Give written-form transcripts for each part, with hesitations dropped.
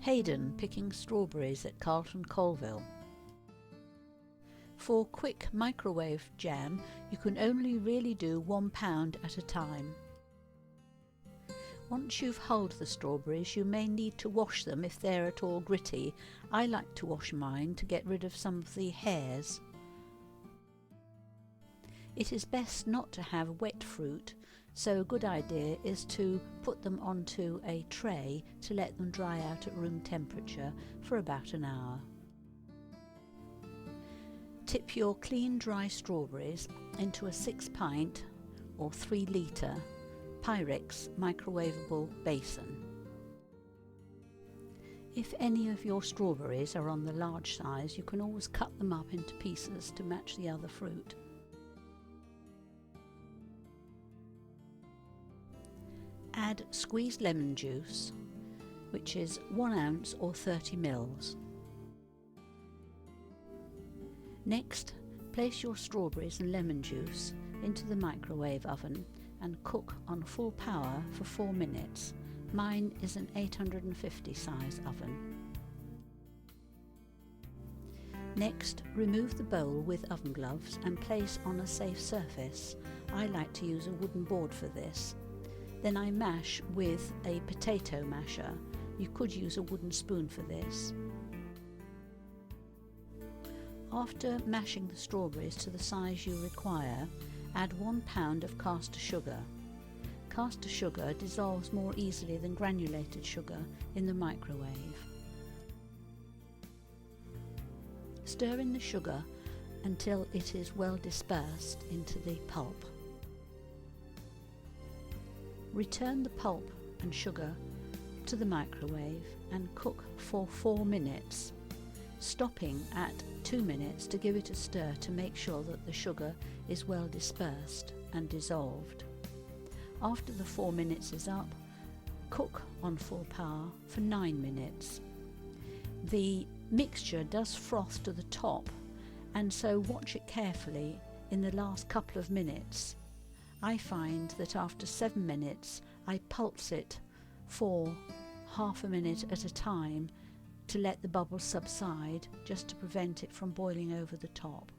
Hayden picking strawberries at Carlton Colville. For quick microwave jam, you can only really do 1 pound at a time. Once you've hulled the strawberries, you may need to wash them if they're at all gritty. I like to wash mine to get rid of some of the hairs. It is best not to have wet fruit, so a good idea is to put them onto a tray to let them dry out at room temperature for about an hour. Tip your clean dry strawberries into a 6-pint or 3-litre Pyrex microwavable basin. If any of your strawberries are on the large size, you can always cut them up into pieces to match the other fruit. Add squeezed lemon juice, which is 1 ounce or 30 ml. Next, place your strawberries and lemon juice into the microwave oven and cook on full power for 4 minutes. Mine is an 850 size oven. Next, remove the bowl with oven gloves and place on a safe surface. I like to use a wooden board for this. Then I mash with a potato masher. You could use a wooden spoon for this. After mashing the strawberries to the size you require, add 1 pound of caster sugar. Caster sugar dissolves more easily than granulated sugar in the microwave. Stir in the sugar until it is well dispersed into the pulp. Return the pulp and sugar to the microwave and cook for 4 minutes, stopping at 2 minutes to give it a stir to make sure that the sugar is well dispersed and dissolved. After the 4 minutes is up, cook on full power for 9 minutes. The mixture does froth to the top, and so watch it carefully in the last couple of minutes. I find that after 7 minutes I pulse it for half a minute at a time to let the bubbles subside, just to prevent it from boiling over the top.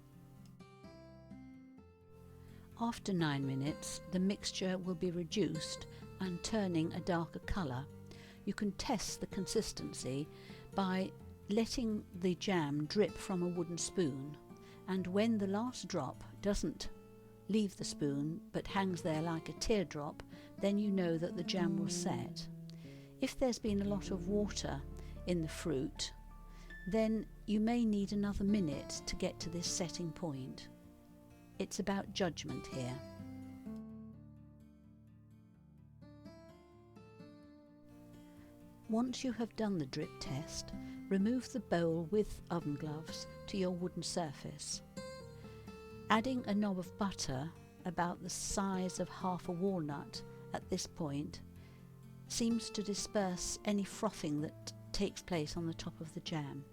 After 9 minutes, the mixture will be reduced and turning a darker colour. You can test the consistency by letting the jam drip from a wooden spoon, and when the last drop doesn't leave the spoon but hangs there like a teardrop, then you know that the jam was set. If there's been a lot of water in the fruit, then you may need another minute to get to this setting point. It's about judgment here. Once you have done the drip test, remove the bowl with oven gloves to your wooden surface. Adding a knob of butter about the size of half a walnut at this point seems to disperse any frothing that takes place on the top of the jam.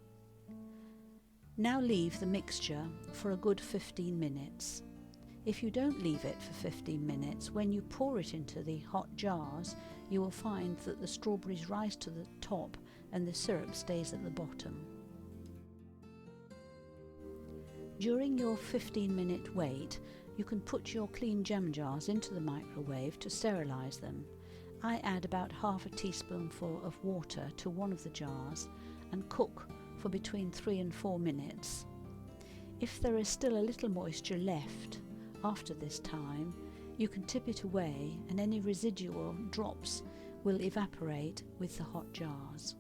Now leave the mixture for a good 15 minutes. If you don't leave it for 15 minutes, when you pour it into the hot jars, you will find that the strawberries rise to the top and the syrup stays at the bottom. During your 15-minute wait, you can put your clean jam jars into the microwave to sterilise them. I add about half a teaspoonful of water to one of the jars and cook for between 3 and 4 minutes. If there is still a little moisture left after this time, you can tip it away and any residual drops will evaporate with the hot jars.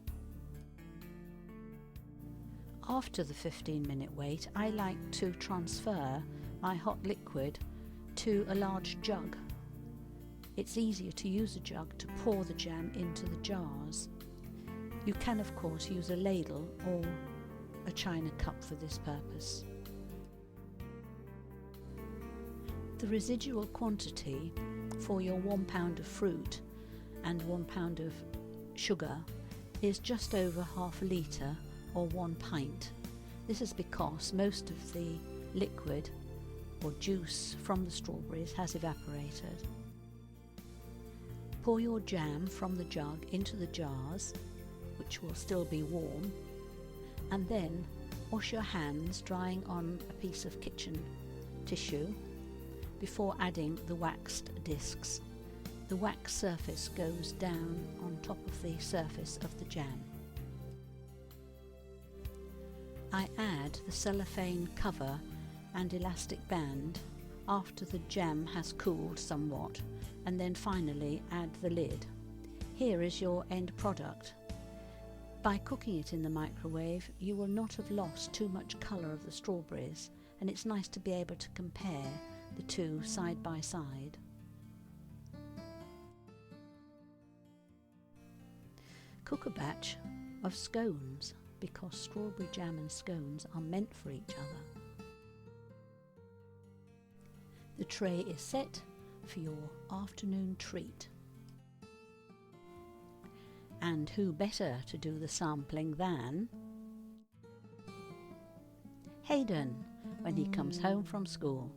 After the 15-minute wait, I like to transfer my hot liquid to a large jug. It's easier to use a jug to pour the jam into the jars. You can of course use a ladle or a china cup for this purpose. The residual quantity for your 1 pound of fruit and 1 pound of sugar is just over half a litre or 1 pint. This is because most of the liquid or juice from the strawberries has which will still be warm, and then wash your hands drying on a piece of kitchen tissue before adding the waxed discs. The wax surface goes down on top of the surface of the jam. I add the cellophane cover and elastic band after the jam has cooled somewhat, and then finally add the lid. Here is your end product. By cooking it in the microwave, you will not have lost too much colour of the strawberries, and it's nice to be able to compare the two side by side. Cook a batch of scones, because strawberry jam and scones are meant for each other. The tray is set for your afternoon treat. And who better to do the sampling than Hayden when he comes home from school.